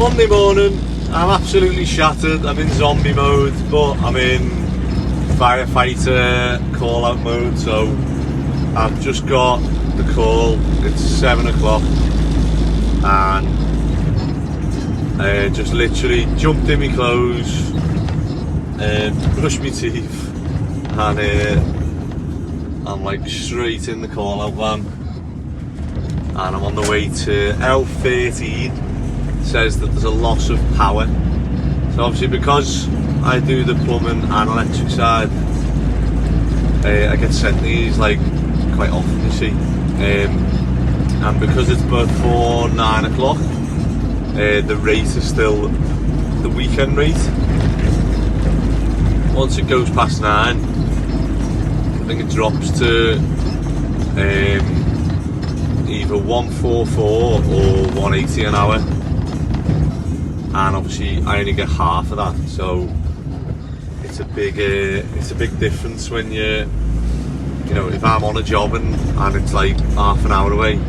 Monday morning, I'm absolutely shattered. I'm in zombie mode, but I'm in firefighter call out mode. So I've just got the call. It's 7 o'clock, and just literally jumped in my clothes, brushed my teeth, and I'm like straight in the call out van, and I'm on the way to L13. Says that there's a loss of power. So obviously, because I do the plumbing and electric side, I get sent these like quite often, you see, and because it's before 9 o'clock, the rate is still the weekend rate. Once it goes past 9, I think it drops to either 144 or 180 an hour, and obviously I only get half of that. So it's a big difference when you know, if I'm on a job and it's like half an hour away, and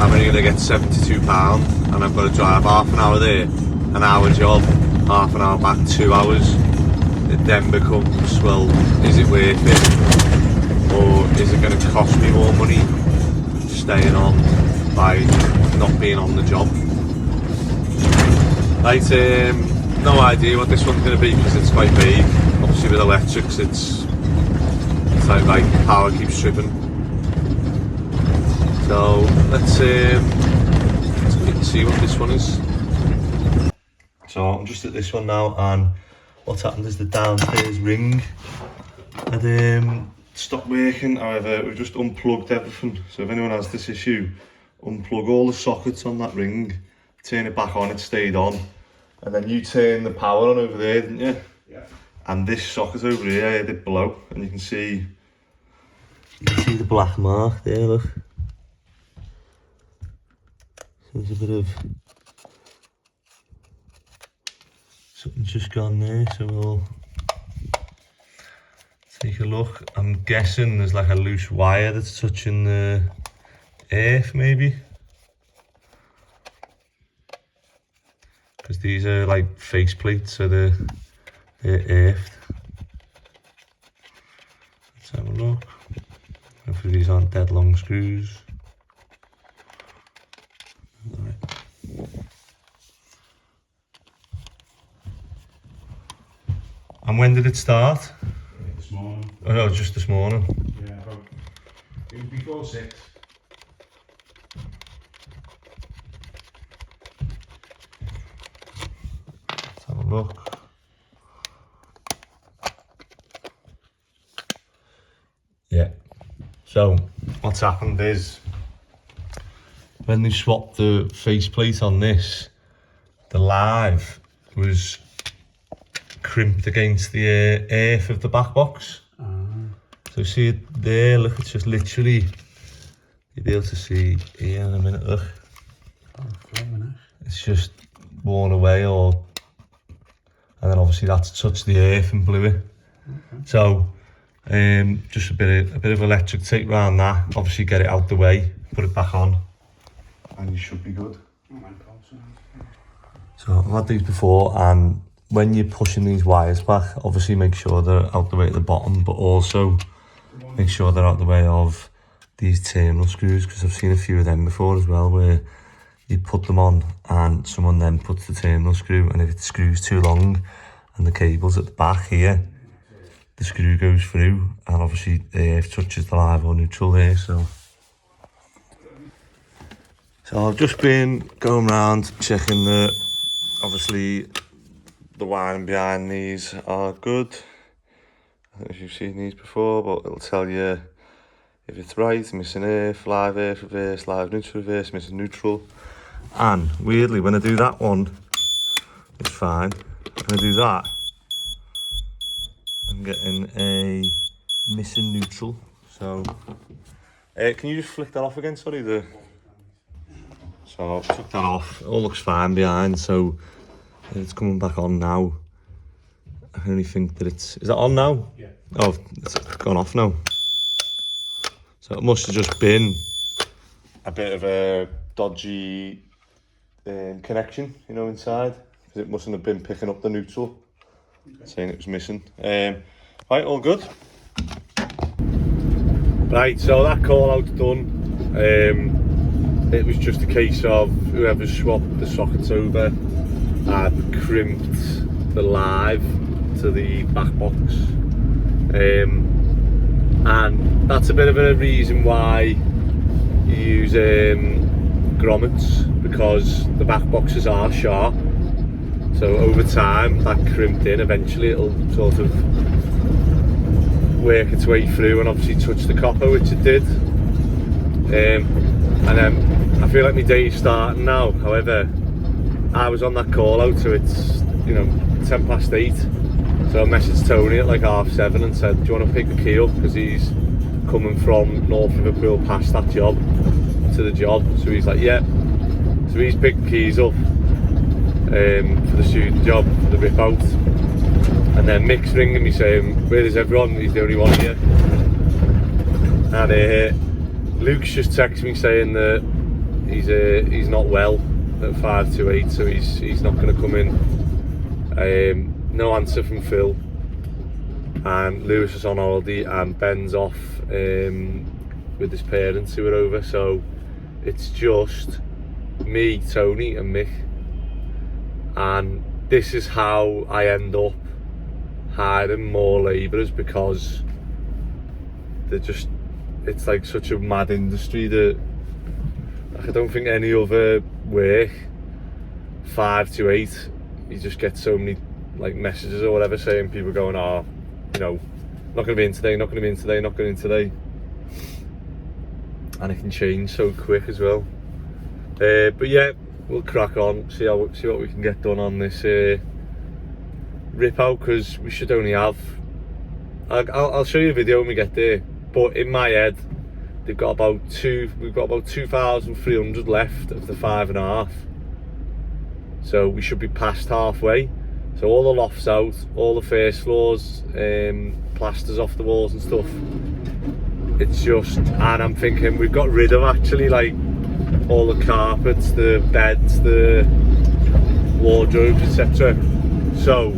I'm only gonna get £72, and I've got to drive half an hour there, an hour job, half an hour back, 2 hours. It then becomes, well, is it worth it, or is it going to cost me more money staying on by not being on the job? Right, no idea what this one's going to be because it's quite vague. Obviously with electrics, it's like power keeps tripping. So let's wait and see what this one is. So I'm just at this one now, and what's happened is the downstairs ring had stopped working. However, we've just unplugged everything. So if anyone has this issue, unplug all the sockets on that ring, turn it back on, it stayed on, and then you turn the power on over there, didn't you? Yeah. And this socket over here, I had it below, and you can see the black mark there, look. There's a bit of something's just gone there, so we'll take a look. I'm guessing there's like a loose wire that's touching the earth, maybe, because these are like face plates, so they're earthed. Let's have a look. Hopefully these aren't dead long screws. Right. And when did it start? This morning. Oh no, just this morning. Yeah, it was before 6. Let's have a look. Yeah. So what's happened is, when they swapped the faceplate on this, the live was crimped against the earth of the back box. So see it there, look, it's just literally, you'll be able to see here in a minute, look. It's just worn away, and then obviously that's touched the earth and blew it. Okay. So just a bit of electric tape around that, obviously get it out the way, put it back on, and you should be good. So I've had these before, and when you're pushing these wires back, obviously make sure they're out the way at the bottom, but also make sure they're out the way of these terminal screws, because I've seen a few of them before as well, where you put them on and someone then puts the terminal screw, and if it screws too long and the cable's at the back here, the screw goes through, and obviously the earth touches the live or neutral there. So I've just been going around checking that obviously the wiring behind these are good. I don't know if you've seen these before, but it'll tell you if it's right, missing earth, live reverse, live neutral reverse, missing neutral. And weirdly, when I do that one, it's fine. When I do that, I'm getting a missing neutral. So can you just flick that off again? Sorry, so I've took that off. It all looks fine behind, so it's coming back on now. I only think that is that on now? Yeah. Oh, it's gone off now. So it must have just been a bit of a dodgy connection, you know, inside, because it mustn't have been picking up the neutral, saying it was missing. Right, all good. Right, so that call out's done. It was just a case of whoever swapped the sockets over had crimped the live to the back box. And that's a bit of a reason why you use grommets, because the back boxes are sharp. So over time, that crimped in, eventually it'll sort of work its way through and obviously touch the copper, which it did. And then I feel like my day's starting now. However, I was on that call out, so it's, you know, 8:10. So I messaged Tony at like 7:30 and said, do you want to pick the key up? Because he's coming from North Liverpool past that job to the job. So he's like, yeah. So he's picked the keys up for the student job, for the rip out. And then Mick's ringing me saying, where is everyone? He's the only one here. And Luke's just texted me saying that he's not well at 5:28, so he's not going to come in. No answer from Phil, and Lewis is on holiday, and Ben's off with his parents who are over, so it's just me, Tony and Mick. And this is how I end up hiring more labourers, because they're just, it's like such a mad industry that I don't think any other work 5 to 8 you just get so many like messages or whatever saying people going, oh, you know, not going to be in today, not going to be in today, not going in today. And it can change so quick as well. But yeah, we'll crack on, see what we can get done on this rip out, because we should only have, I'll show you a video when we get there, but in my head we've got about 2,300 left of the 5.5, so we should be past halfway. So all the lofts out, all the first floors, plasters off the walls and stuff. It's just, and I'm thinking we've got rid of actually like all the carpets, the beds, the wardrobes, etc. So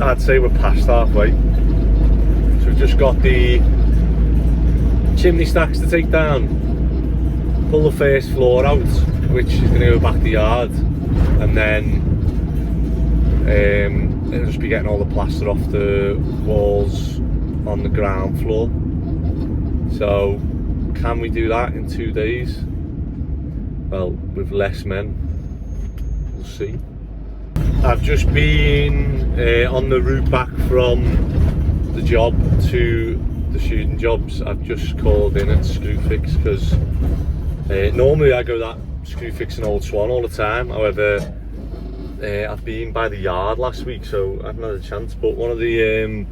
I'd say we're past halfway. So we've just got the chimney stacks to take down, pull the first floor out, which is going to go back the yard, and then it'll just be getting all the plaster off the walls on the ground floor. So can we do that in 2 days? Well, with less men, we'll see. I've just been on the route back from the job to the student jobs. I've just called in at Screwfix, because normally I go that Screwfix in Old Swan all the time. However, I've been by the yard last week, so I haven't had a chance. But one of the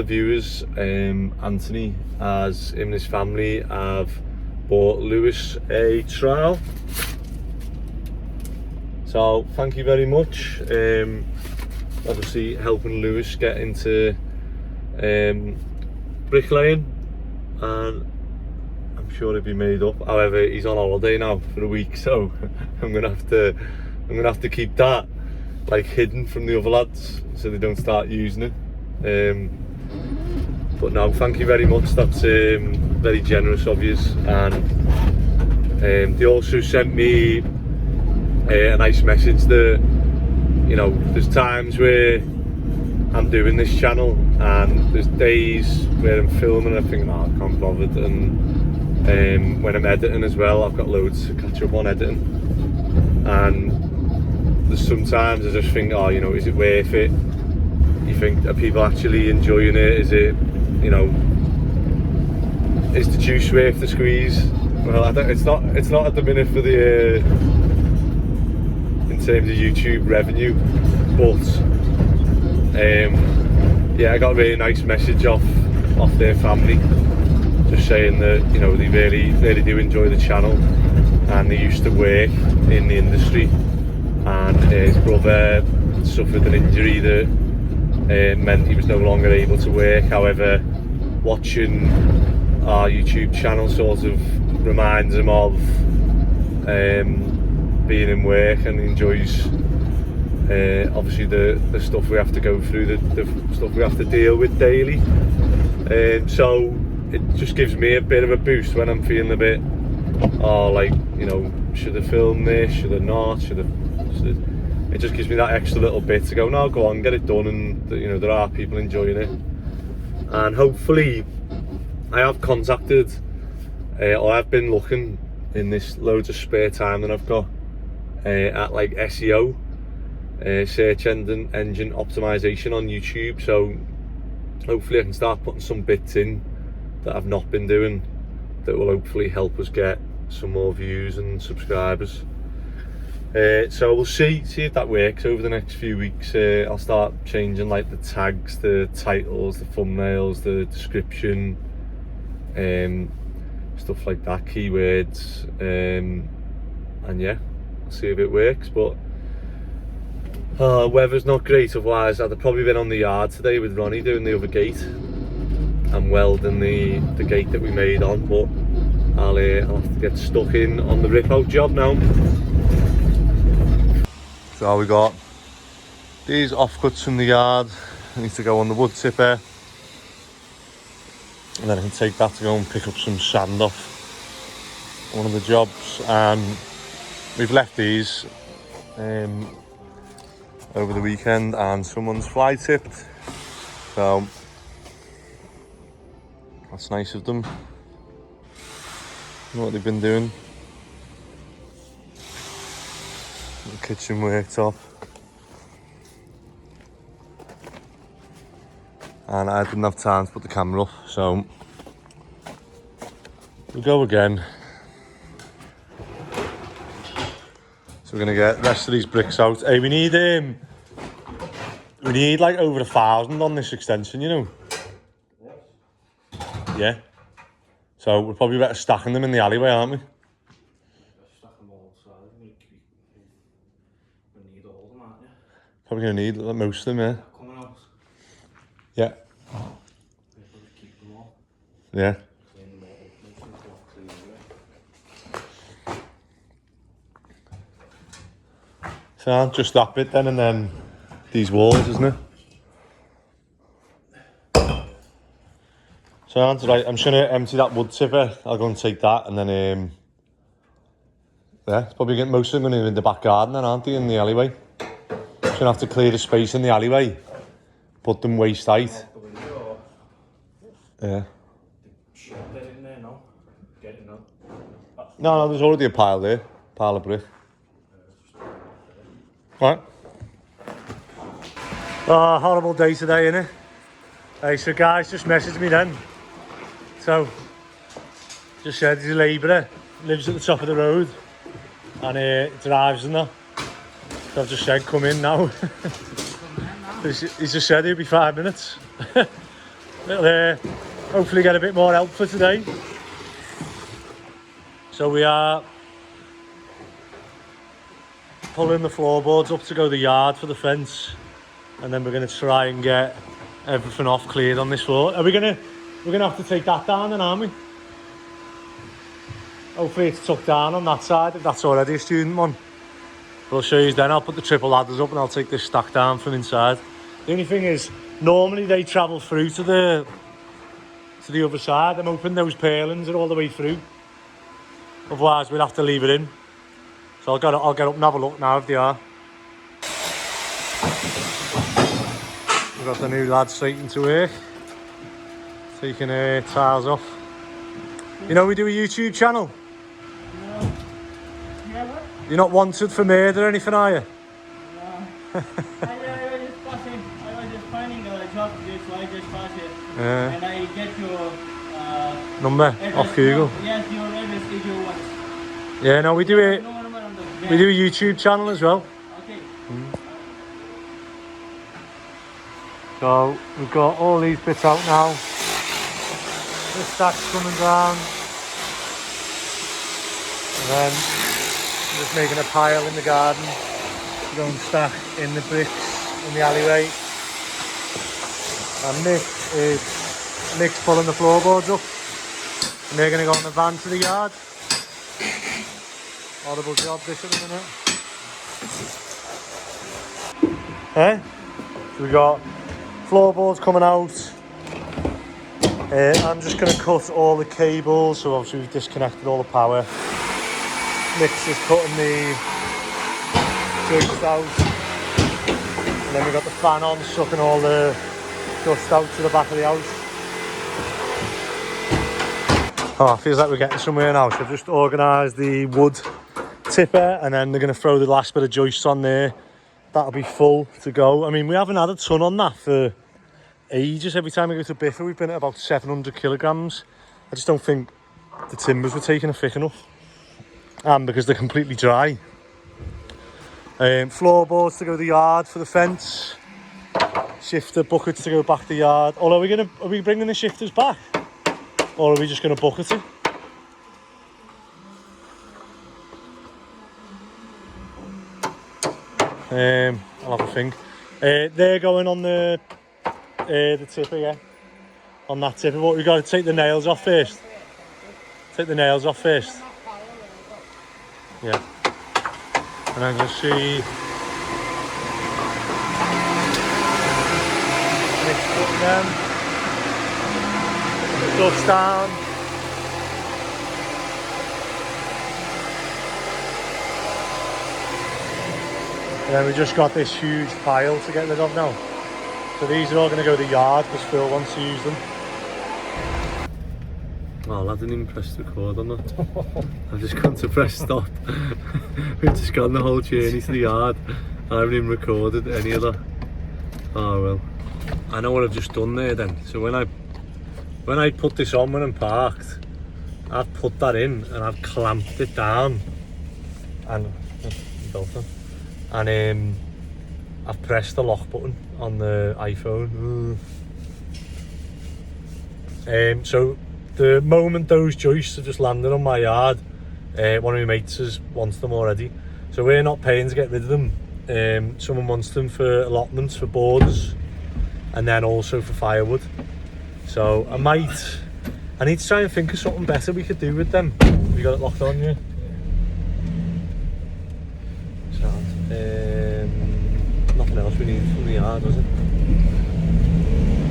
viewers, Anthony, as him and his family have bought Lewis a trowel. So thank you very much. Obviously helping Lewis get into bricklaying, and I'm sure he'll be made up. However, he's on holiday now for a week, so I'm gonna have to keep that like hidden from the other lads, so they don't start using it. But no, thank you very much. That's very generous of you. And they also sent me a nice message that, you know, there's times where I'm doing this channel and there's days where I'm filming and I think, oh, I can't be bothered, and when I'm editing as well, I've got loads to catch up on editing, and there's sometimes I just think, oh, you know, is it worth it? You think, are people actually enjoying it? Is it, you know, is the juice worth the squeeze? Well, I don't, it's not at the minute for the in terms of YouTube revenue, but yeah, I got a really nice message off their family, just saying that, you know, they really do enjoy the channel, and they used to work in the industry, and his brother suffered an injury that meant he was no longer able to work. However, watching our YouTube channel sort of reminds him of being in work, and he enjoys obviously the stuff we have to go through, the stuff we have to deal with daily. So it just gives me a bit of a boost when I'm feeling a bit, like, you know, should I film this, should I not, it just gives me that extra little bit to go, no, go on, get it done, and you know, there are people enjoying it. And hopefully I have contacted, or I've been looking in this loads of spare time that I've got at like SEO, search engine optimization on YouTube. So hopefully I can start putting some bits in that I've not been doing that will hopefully help us get some more views and subscribers. So we'll see if that works over the next few weeks. I'll start changing like the tags, the titles, the thumbnails, the description, stuff like that, keywords, and yeah, I'll see if it works. But weather's not great, otherwise I'd have probably been on the yard today with Ronnie doing the other gate and welding the gate that we made on, but I'll have to get stuck in on the rip out job now. So we got these offcuts from the yard. I need to go on the wood tipper, and then I can take that to go and pick up some sand off one of the jobs. And we've left these over the weekend, and someone's fly tipped, so that's nice of them. You know what they've been doing. The kitchen worktop, and I didn't have time to put the camera up, so we'll go again. So we're gonna get the rest of these bricks out. Hey, we need like over 1,000 on this extension, you know. Yeah. So we're probably better stacking them in the alleyway, aren't we? Stack them all outside. We need all of them, aren't you? Probably gonna need most of them, yeah. Coming out. Yeah. We'll probably keep them all. Yeah. Clean them all. Make sure they're all clean anyway. So just that bit then, and then these walls, isn't it? So right, I'm just gonna empty that wood tipper. I'll go and take that, and then yeah, it's probably getting most of them in the back garden then, aren't they, in the alleyway? Just gonna have to clear the space in the alleyway, put them waist height. Yeah. Get it in there now. Get it now. No, there's already a pile there, pile of brick. Right. Oh, horrible day today, innit? Hey, so guys just messaged me then. So, just said he's a labourer, lives at the top of the road, and drives and that. So I've just said, come in now. He's just said he'll be 5 minutes. We'll hopefully get a bit more help for today. So we are pulling the floorboards up to go to the yard for the fence, and then we're going to try and get everything off cleared on this floor. We're gonna have to take that down then, aren't we? Hopefully it's tucked down on that side, if that's already a student one. We'll show you then. I'll put the triple ladders up and I'll take this stack down from inside. The only thing is, normally they travel through to the other side. I'm hoping those purlins are all the way through. Otherwise we'll have to leave it in. So I'll get up and have a look now if they are. We've got the new lad straight into work, taking tiles off. You know we do a YouTube channel? No. Yeah, what? You're not wanted for murder or anything, are you? No. I was just passing. I was just finding a job today, so I just passed it. And I get your Number address. off Google. No, yes, your address is your one. Yeah, no, we do it. No number on the We do a YouTube channel as well. Okay. So we've got all these bits out now. This stack's coming down. And then I'm just making a pile in the garden to go and stack in the bricks in the alleyway. And Nick's pulling the floorboards up. And they're going to go in the van to the yard. Horrible job this at the minute. Eh? So we got floorboards coming out. I'm just going to cut all the cables, so obviously we've disconnected all the power. Nick's just cutting the joists out. And then we've got the fan on, sucking all the dust out to the back of the house. Oh, it feels like we're getting somewhere now. So I've just organised the wood tipper, and then they're going to throw the last bit of joists on there. That'll be full to go. I mean, we haven't had a ton on that for ages. Every time we go to Biffa, we've been at about 700 kilograms. I just don't think the timbers were taking a thick enough. And because they're completely dry. Floorboards to go to the yard for the fence. Shifter buckets to go back to the yard. Or are we bringing the shifters back? Or are we just going to bucket it? I'll have a think. They're going on the tipper, yeah. On that tipper, but we've got to take the nails off first. Take the nails off first. Yeah. And I'm going to see Nick's putting them. The dust down. And then we just got this huge pile to get rid of now. So these are all going to go to the yard because Phil wants to use them. Well, I didn't even press record on that. I've just gone to press stop. We've just gone the whole journey to the yard. I haven't even recorded any of that. Oh well. I know what I've just done there then. So when I put this on when I'm parked, I've put that in and I've clamped it down. And I've pressed the lock button on the iPhone. So the moment those joists are just landed on my yard, one of my mates wants them already. So we're not paying to get rid of them. Someone wants them for allotments, for borders, and then also for firewood. So I need to try and think of something better we could do with them. Have you got it locked on, yeah? Nothing else we need from the yard, was it?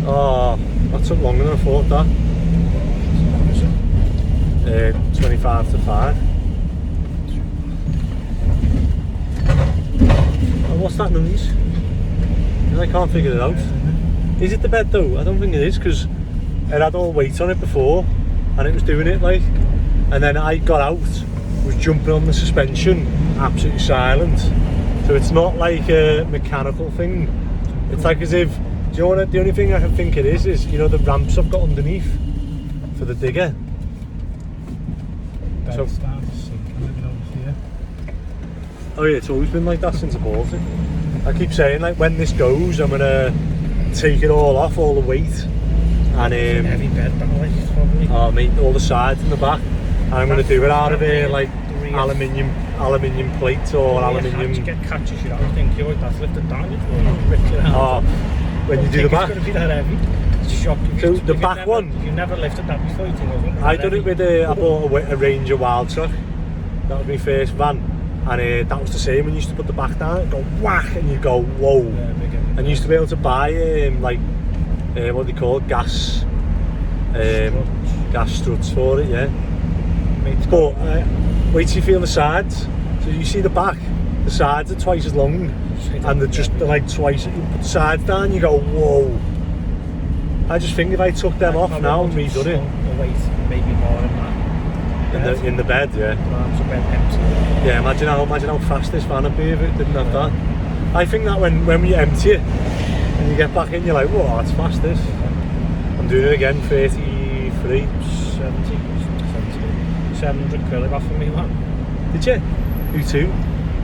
Oh, that took longer than I thought, that. 25 to 5. Oh, what's that noise? I can't figure it out. Is it the bed though? I don't think it is, because it had all weight on it before and it was doing it like, and then I got out, was jumping on the suspension, absolutely silent. So it's not like a mechanical thing. It's like as if, do you know what, the only thing I can think it is, you know, the ramps I've got underneath for the digger. So, oh yeah, it's always been like that since I bought it. I keep saying, like, when this goes, I'm gonna take it all off, all the weight, and heavy bed ballast, probably. Oh mate, all the sides and the back, and I'm gonna do it out of here, like aluminium plates or aluminium. You get catches, you don't think you're that's lifted down, you rip it out. Oh, when you do the back. It's gonna be that heavy. It's shocking. So the back one. You never lifted that before. You think I did it with I bought a Ranger Wild Truck. That was my first van, and that was the same. When you used to put the back down, it'd go whack, and you go whoa. And you used to be able to buy like what they call gas struts for it, yeah. But wait till you feel the sides. So you see the back, the sides are twice as long, and they're like twice. You put the sides down, you go whoa. I just think if I took them off now and redone it, the weight maybe more than that. In the bed, yeah. Arms are bed empty. Yeah, imagine how fast this van would be if it didn't have that. I think that when we empty it and you get back in, you're like, whoa, that's fast this. I'm doing it again, 33, 70. 700 quid I got from me, man. Did you? Who to?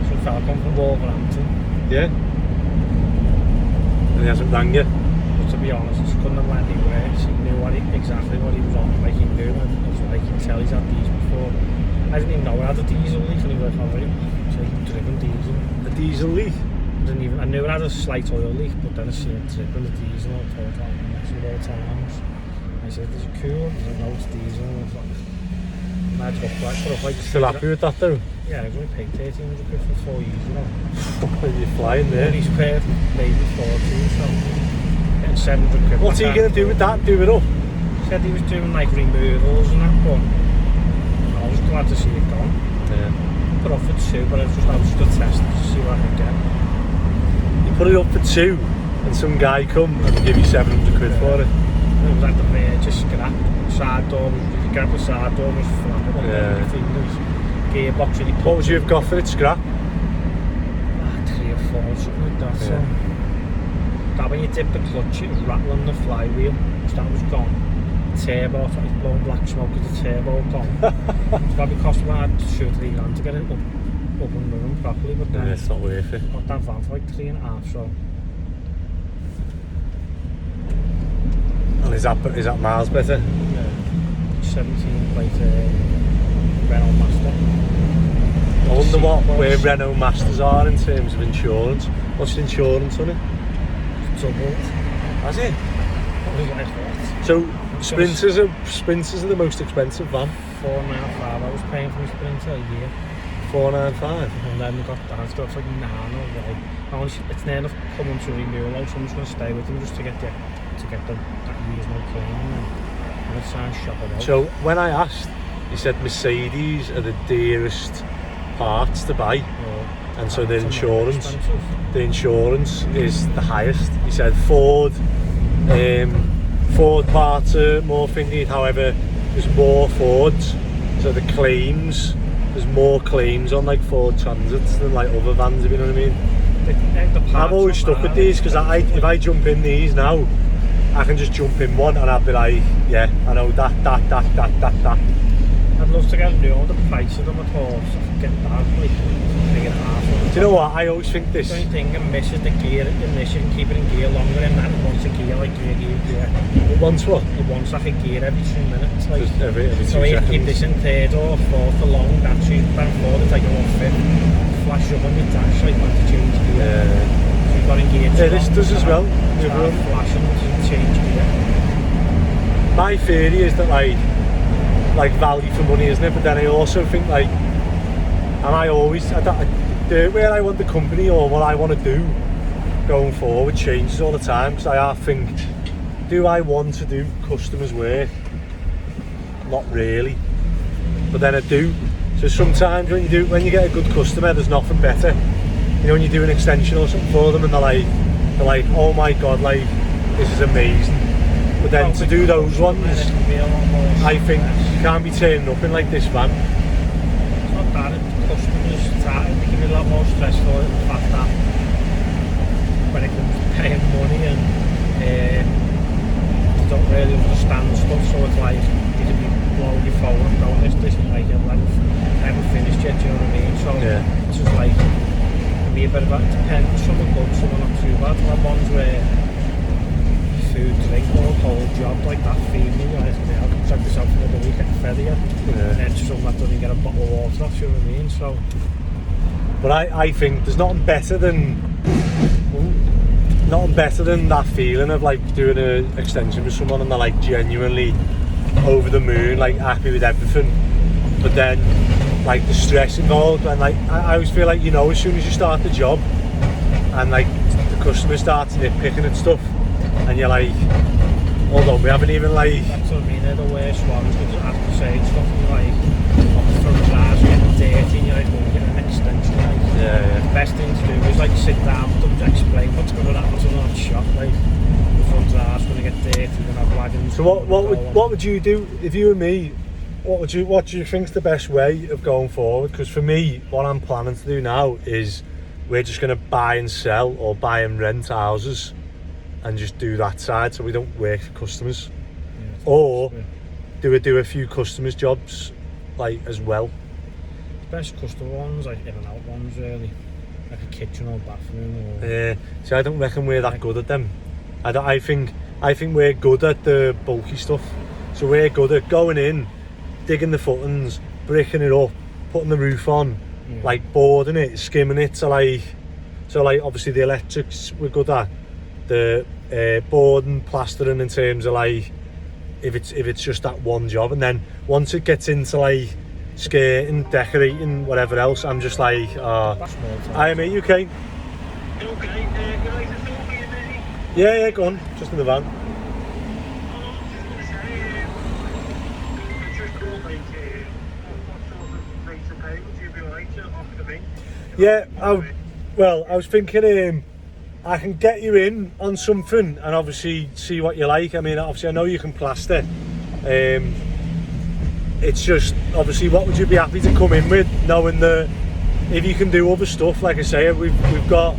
Some fella come from Wolverhampton. Yeah. And he hasn't rang you? But to be honest, I couldn't have let him worse. He knew exactly what he was on, like he knew, and it was like he can tell he's had these before. I didn't even know I had a diesel leak, and he was like, oh right, so he'd driven diesel. A diesel leak? I knew it had a slight oil leak, but then I see it dripping the diesel, and I thought, oh, I'm messing with all times. I said, is it cool? He said, no, it's diesel. And I was like, And I took like, put up like... Still happy with that though? Yeah, I was only paid 1,300 quid for 4 years, you know. You're flying there. He's paid maybe 14, so getting 700 quid. What's he going to do with that? Do it up? He said he was doing like removals and that, but I was glad to see it gone. Yeah. Put up for 2, but I was just a test to see what I could get. You put it up for 2 and some guy come and give you 700 quid for it. It was like the verge of scrap. Side door, if you get the side door was flat, but everything was gearbox really. What would you have got for it, scrap? 3 or 4, something like that. So that when you dip the clutch, it was rattling the flywheel, so that was gone. Turbo, I thought it was blowing black smoke because the turbo was gone. So that cost me about 2 or 3 grand to get it up and running properly, but then It's not worth it. got that van for like 3.5, so. And is that miles better? 17 plate Renault Master. I wonder where Renault Masters are in terms of insurance. What's the insurance on it? Doubled. Has it? What was like what? So Sprinters are the most expensive van. 4.5 I was paying for my Sprinter a year. 495. And then we got that stuff like Nano, like it's near enough coming to renewal, so I'm just going to stay with them just to get that year's no claim and it sounds shop it out. So when I asked, he said Mercedes are the dearest parts to buy, and so their insurance is the highest. He said Ford parts are more thingy, however there's more Fords, so the claims, there's more claims on like Ford Transits than like other vans, if you know what I mean. I've always stuck with these because if I jump in these now, I can just jump in one and I'll be like, yeah, I know that. I'd love to get the price of them at all, so I can get that like 3.5. Do you know what, I always think this... The only thing I miss is the gear, you can keep it in gear longer and that it wants a gear like gear. It wants what? It wants like a gear every 2 minutes. Like, just every 2 so you seconds. keep this in 3rd or 4th for long, that's you can afford it, like a 1/5. Flash up on your dash like when to change gear. So you've got in gear. Yeah, this does as well. Start flashing to change gear. My theory is that like value for money, isn't it? But then I also think like, where I want the company or what I want to do going forward changes all the time, because I think, do I want to do customers work? Not really, but then I do. So sometimes when you get a good customer, there's nothing better. You know, when you do an extension or something for them and they're like, oh my god, like this is amazing. But then to do those ones, I think you can't be turning up in like this van. It's not bad, customers it can be a lot more stressful in the fact that when it comes to paying money and they don't really understand stuff, so it's like you can be blowing your phone and going this and like I haven't finished yet, do you know what I mean? So it's just like it can be a bit of a, it depends, some are good, some are not too bad. There are ones where food, drink, or whole job like that feeding you, I can check this out for the week at the ferry, and then someone that doesn't get a bottle of water off, you know what I mean? So, but I think there's nothing better than that feeling of like doing an extension with someone and they're like genuinely over the moon, like happy with everything, but then like the stress involved, and like I always feel like, you know, as soon as you start the job and like the customer starts nitpicking at stuff and you're like, hold on, we haven't even like... That's what I mean, they're the worst ones, because as you say, stuff and you're like, from the cars getting dirty and you're like, well, get an extension, like, the best thing to do is like sit down with them to explain what's going to happen to that shop, like, the front car's going to get dirty, we're going to have wagons. So what would you do, if you were me, what do you think's the best way of going forward? Because for me, what I'm planning to do now is we're just going to buy and sell or buy and rent houses and just do that side, so we don't work for customers, or do a few customers jobs like as well. Best customer ones, like in and out ones really, like a kitchen or bathroom or... Yeah, see, I don't reckon we're that good at them. I think we're good at the bulky stuff, so we're good at going in, digging the footings, bricking it up, putting the roof on, like boarding it, skimming it, so like obviously the electrics we're good at, the boarding, plastering in terms of like if it's just that one job, and then once it gets into like skirting, decorating, whatever else. I'm just like, hi mate, you okay? Yeah, go on, just in the van. Yeah, well, I was thinking I can get you in on something and obviously see what you like. I mean, obviously I know you can plaster. It's just, obviously, what would you be happy to come in with, knowing that if you can do other stuff, like I say, we've got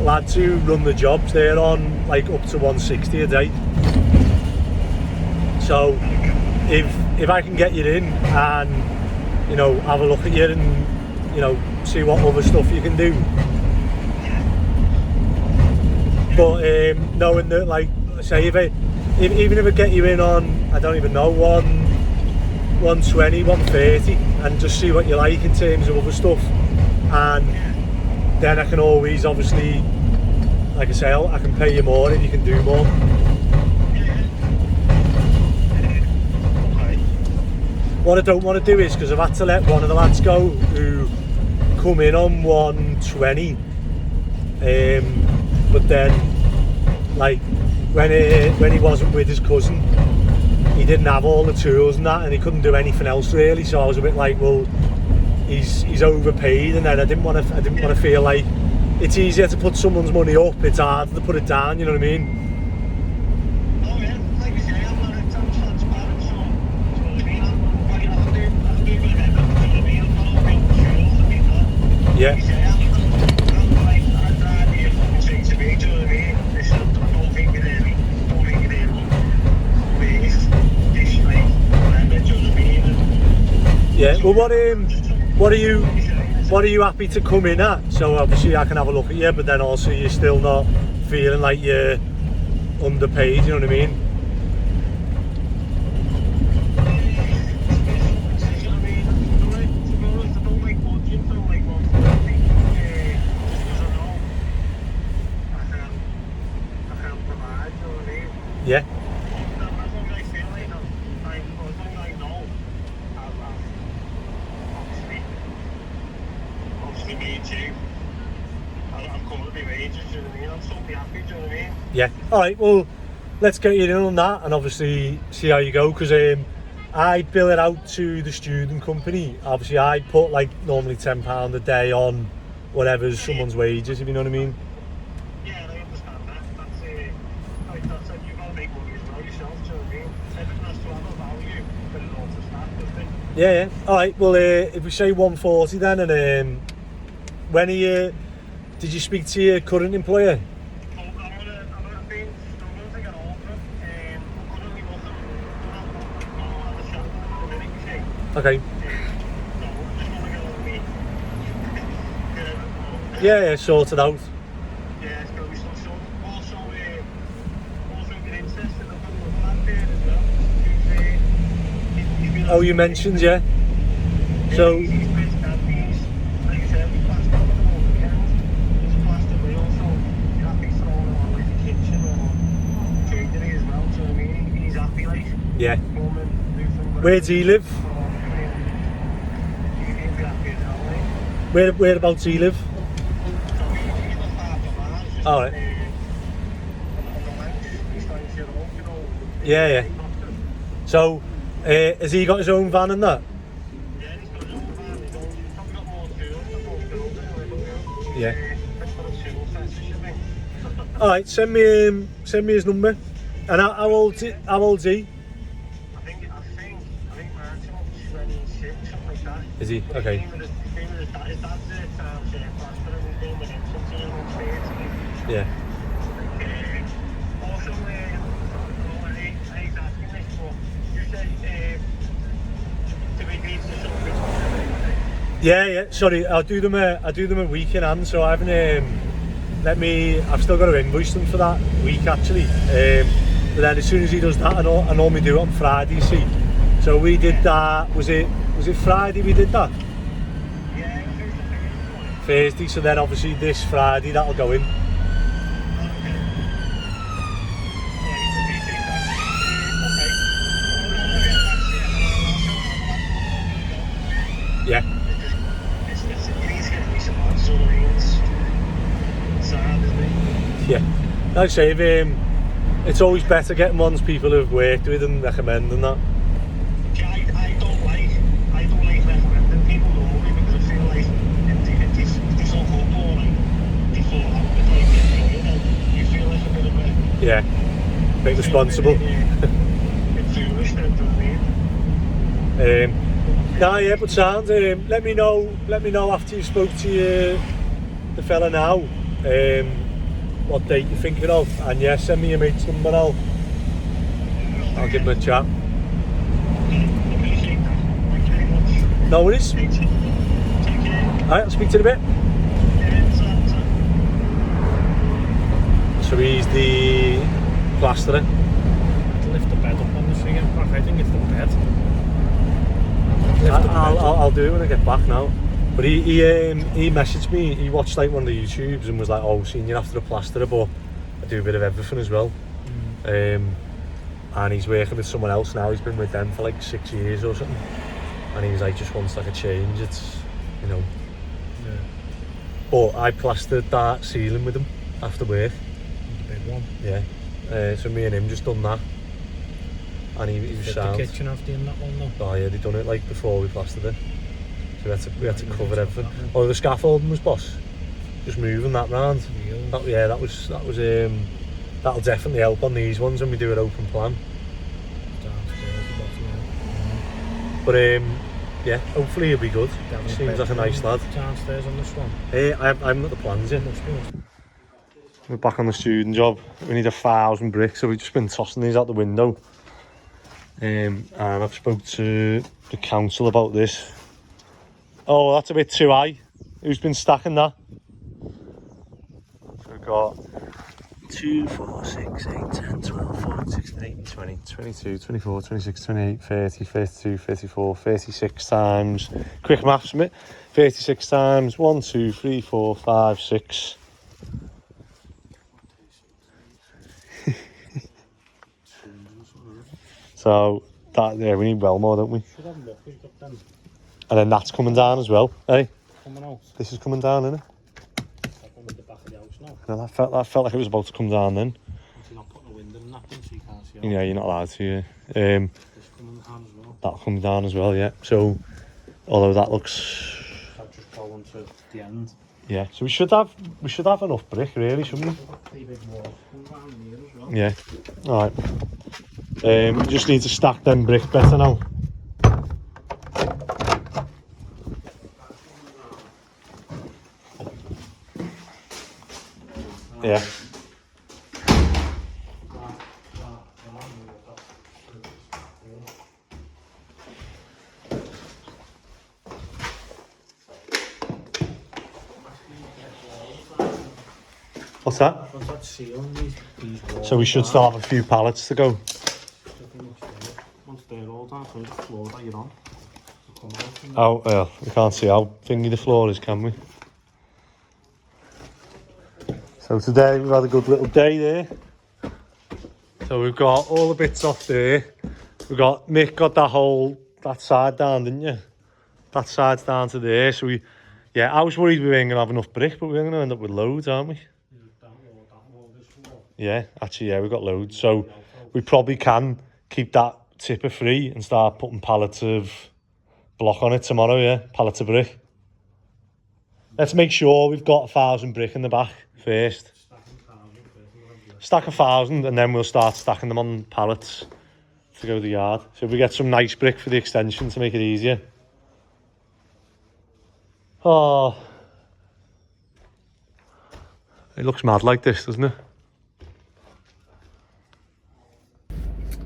lads who run the jobs, they're on like up to 160 a day. So if I can get you in and, you know, have a look at you and, you know, see what other stuff you can do. But knowing that, like I say, even if I get you in on, I don't even know, 120, 130, and just see what you like in terms of other stuff, and then I can always, obviously, like I say, I can pay you more if you can do more. What I don't want to do is, because I've had to let one of the lads go who come in on 120, but then, like, when he wasn't with his cousin, he didn't have all the tools and that, and he couldn't do anything else really. So I was a bit like, well, he's overpaid, and then I didn't want to feel like it's easier to put someone's money up. It's harder to put it down. You know what I mean? Oh yeah, like you say, I'm transparent, so I mean, I'll do whatever. Yeah. Yeah. Well, what are you happy to come in at? So obviously I can have a look at you, but then also you're still not feeling like you're underpaid. You know what I mean? Yeah. Yeah. All right. Well, let's get you in on that, and obviously see how you go. Because I'd bill it out to the student company. Obviously, I'd put like normally £10 a day on whatever's someone's wages. If you know what I mean. Yeah, I understand that. That's like you've got to make money as well yourself. Do you know what I mean? Everything has to have a value, but it all to start, doesn't it? Yeah. All right. Well, if we say 140 then, and when are you? Did you speak to your current employer? Okay. Yeah, sorted out. Yeah, it's going to be so also get interested in the lad there as well. Oh, you mentioned, yeah. So. He's like I said, we plaster on the weekend. He's a plaster wheel, so you're happy throwing on like the kitchen or joinery as well. Do you know what I mean? He's happy, like. Yeah. Where do you live? Whereabouts do you live? All right. Yeah. So, has he got his own van and that? Yeah, he's got his own van. He's probably got more tools. Yeah. All right. Send me his number. And how old's he? I think Martin will be 26, something like that. Is he? Okay. His dad's plaster and he's been with him since he was 13. Yeah. Also, he's asking this, but you said to be beats to something. Yeah. Sorry, I do them a week in hand, so I haven't. I've still got to invoice them for that week actually. But then as soon as he does that, I normally do it on Friday. You see, so we did that. Was it Friday we did that? Yeah, Thursday. So then obviously this Friday that'll go in. like I say, it's always better getting ones people have worked with and recommending that. I don't like recommending people normally because I feel like if they fuck up or like they fall out with like then you feel like a bit of a Bit responsible. it's foolish, do you know what I mean? Nah, yeah, but sound. Let me know after you spoke to the fella now. What date you're thinking of, and yeah, send me your mate's number. I'll give him a chat. Appreciate that. Thank you very much. No worries. Take care. Alright, I'll speak to you in a bit. So he's the plasterer. Lift the bed up on the swing back. I think it's the bed. I'll do it when I get back now. But he messaged me. He watched like one of the YouTubes and was like, "Oh, seen you after a plasterer, but I do a bit of everything as well." And he's working with someone else now. He's been with them for like 6 years or something. And he was like, just wants like a change. It's, you know. Yeah. But I plastered that ceiling with him after work. The big one. Yeah. So me and him just done that. And he was Fit sound. the kitchen after in that one though. Oh yeah, they done it like before we plastered it. So we had to cover everything. Oh, the scaffolding was boss. Just moving that round. That'll definitely help on these ones when we do an open plan. But yeah, hopefully he'll be good. Seems like a nice lad. Downstairs on this one. I haven't got the plans yet. We're back on the student job. We need 1,000 bricks, so we've just been tossing these out the window. And I've spoke to the council about this. Oh, that's a bit too high. Who's been stacking that? So we've got 2, 4, 6, 8, 10, 12, 14, 16, 18, 20, 22, 24, 26, 28, 30, 32, 34, 36 times. Quick maths, mate. 36 times 1, 2, 3, 4, 5, 6. So that we need well more, don't we? Should have look, we've got them And then that's coming down as well, eh? coming out. This is coming down, isn't it? That one with the back of the house now. No, that felt like it was about to come down then. You're not putting a window in that thing so you can't see out. Yeah, you're not allowed to. Yeah. This coming down as well. That'll come down as well, yeah. So, although that looks, I'll just go on to the end. yeah. So we should have enough brick, really, shouldn't we? We've got 3 big walls coming down here as well. Yeah. All right. We just need to stack them brick better now. Yeah. What's that? What's that ceiling, these walls? So we should still have a few pallets to go. Once they're all down, so the floor that you're on. Come out and Oh, well, we can't see how thingy the floor is, can we? So today we've had a good little day there. So we've got all the bits off there. Mick got that side down, didn't you? That side's down to there. So I was worried we weren't going to have enough brick, but we're going to end up with loads, aren't we? that wall, this wall. Yeah, actually, yeah, we've got loads. So we probably can keep that tipper free and start putting pallets of block on it tomorrow, yeah? Pallets of brick. Let's make sure we've got 1,000 brick in the back first. Stack 1,000 and then we'll start stacking them on pallets to go to the yard. So we get some nice brick for the extension to make it easier. Oh, it looks mad like this, doesn't it?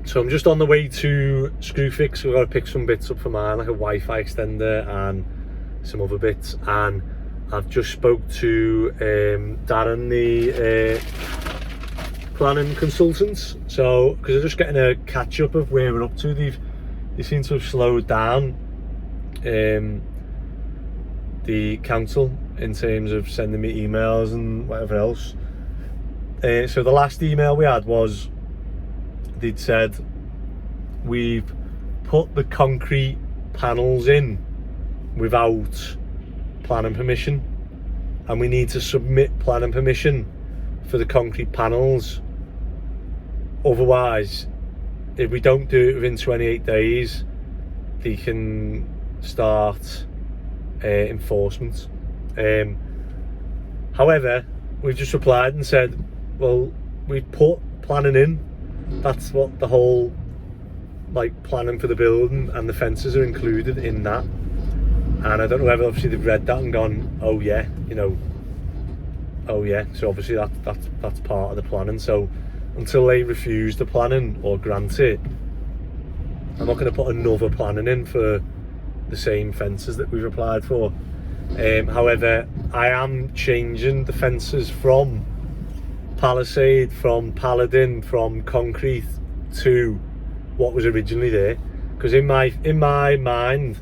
So I'm just on the way to Screwfix. We've got to pick some bits up for mine, like a Wi-Fi extender and some other bits. And I've just spoke to Darren, the planning consultants. So, because they're just getting a catch up of where we're up to. They seem to have slowed down the council in terms of sending me emails and whatever else. So the last email we had was, they'd said, we've put the concrete panels in without planning permission, and we need to submit planning permission for the concrete panels. Otherwise, if we don't do it within 28 days, they can start enforcement. However, we've just replied and said, well, we've put planning in. That's what the whole planning for the building, and the fences are included in that. And I don't know whether obviously they've read that and gone, oh yeah, oh yeah. So obviously that's part of the planning. So until they refuse the planning or grant it, I'm not going to put another planning in for the same fences that we've applied for. However, I am changing the fences from palisade, from paladin, from concrete to what was originally there, because in my mind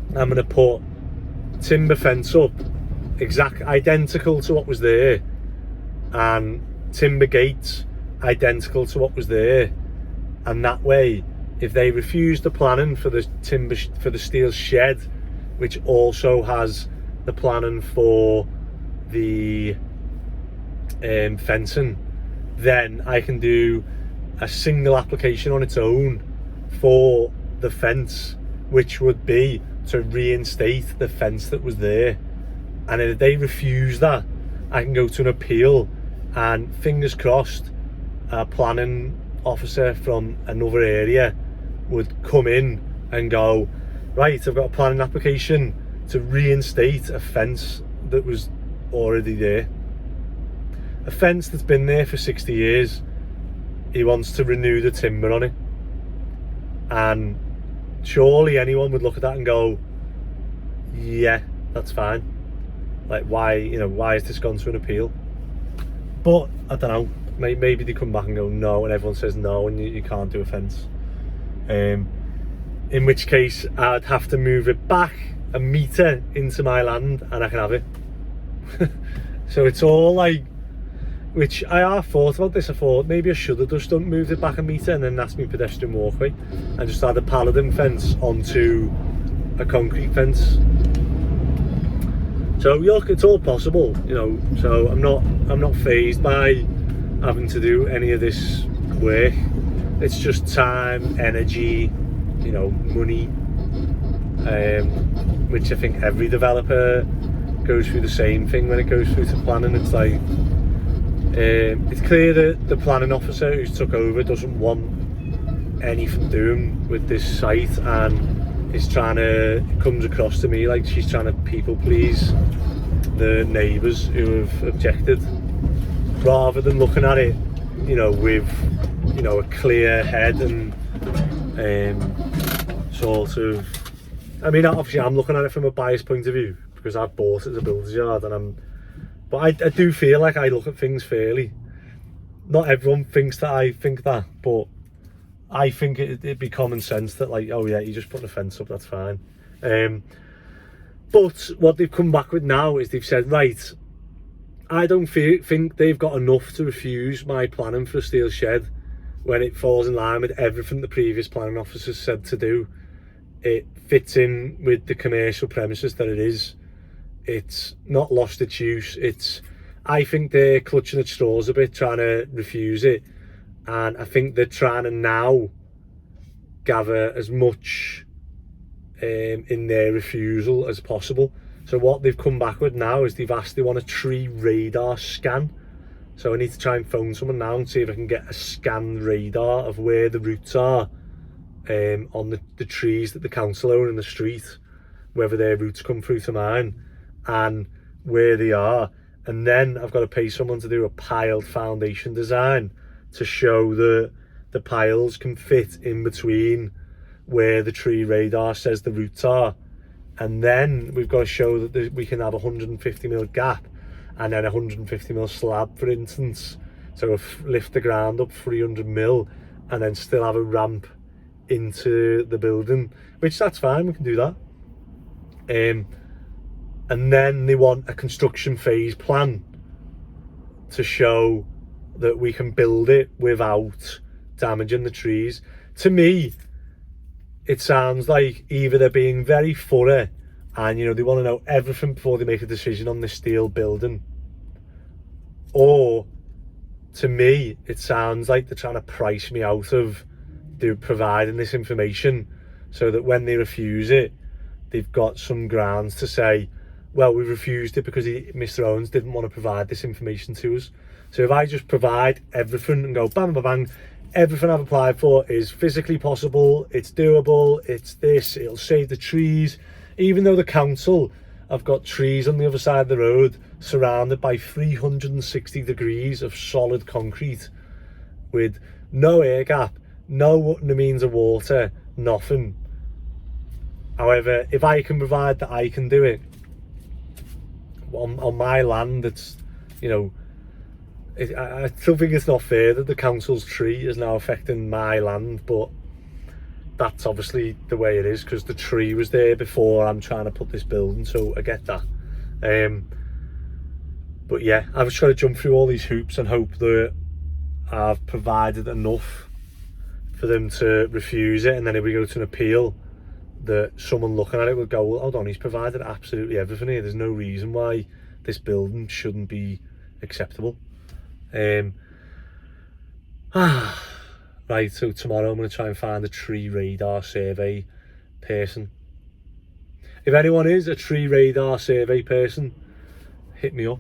I'm going to put timber fence up identical to what was there, and timber gates identical to what was there, and that way if they refuse the planning for the steel shed, which also has the planning for the fencing, then I can do a single application on its own for the fence, which would be to reinstate the fence that was there. And if they refuse that, I can go to an appeal, and fingers crossed a planning officer from another area would come in and go, right, I've got a planning application to reinstate a fence that was already there. A fence that's been there for 60 years, he wants to renew the timber on it. And surely anyone would look at that and go, yeah, that's fine. Why has this gone to an appeal? But I don't know, maybe they come back and go no, and everyone says no, and you can't do a fence. In which case I'd have to move it back a metre into my land and I can have it. So it's all which I have thought about this. I thought maybe I should have just moved it back a metre and then that's my pedestrian walkway, and just add a paladin fence onto a concrete fence. So look, it's all possible, so I'm not fazed by having to do any of this work. It's just time, energy, money, which I think every developer goes through the same thing when it goes through to planning. It's it's clear that the planning officer who's took over doesn't want anything doing with this site, and it comes across to me like she's trying to people please the neighbours who have objected, rather than looking at it, with a clear head and sort of. I mean, obviously I'm looking at it from a biased point of view because I've bought it as a builder's yard, but I do feel like I look at things fairly. Not everyone thinks that I think that, but I think it'd be common sense that oh yeah, you just put a fence up, that's fine. But what they've come back with now is they've said, right, I don't think they've got enough to refuse my planning for a steel shed when it falls in line with everything the previous planning officers said to do. It fits in with the commercial premises that it is. It's not lost its use. I think they're clutching at straws a bit, trying to refuse it. And I think they're trying to now gather as much in their refusal as possible. So what they've come back with now is they want a tree radar scan. So I need to try and phone someone now and see if I can get a scanned radar of where the roots are on the trees that the council own in the street, whether their roots come through to mine and where they are. And then I've got to pay someone to do a piled foundation design to show that the piles can fit in between where the tree radar says the roots are. And then we've got to show that we can have a 150mm gap and then a 150mm slab, for instance. So lift the ground up 300mm and then still have a ramp into the building, which that's fine, we can do that. And then they want a construction phase plan to show that we can build it without damaging the trees. To me, it sounds like either they're being very thorough and they want to know everything before they make a decision on this steel building, or to me, it sounds like they're trying to price me out of providing this information, so that when they refuse it, they've got some grounds to say, well, we refused it because Mr. Owens didn't want to provide this information to us. So if I just provide everything and go bang, bang, bang, everything I've applied for is physically possible, it's doable, it's this, it'll save the trees, even though the council have got trees on the other side of the road surrounded by 360 degrees of solid concrete with no air gap, no means of water, nothing. However, if I can provide that I can do it on my land, it's, you know, I still think it's not fair that the council's tree is now affecting my land, but that's obviously the way it is because the tree was there before I'm trying to put this building, so I get that. But yeah, I was trying to jump through all these hoops and hope that I've provided enough for them to refuse it, and then if we go to an appeal, that someone looking at it would go, well, hold on, he's provided absolutely everything here, there's no reason why this building shouldn't be acceptable. Right, so tomorrow I'm going to try and find a tree radar survey person. If anyone is a tree radar survey person, hit me up.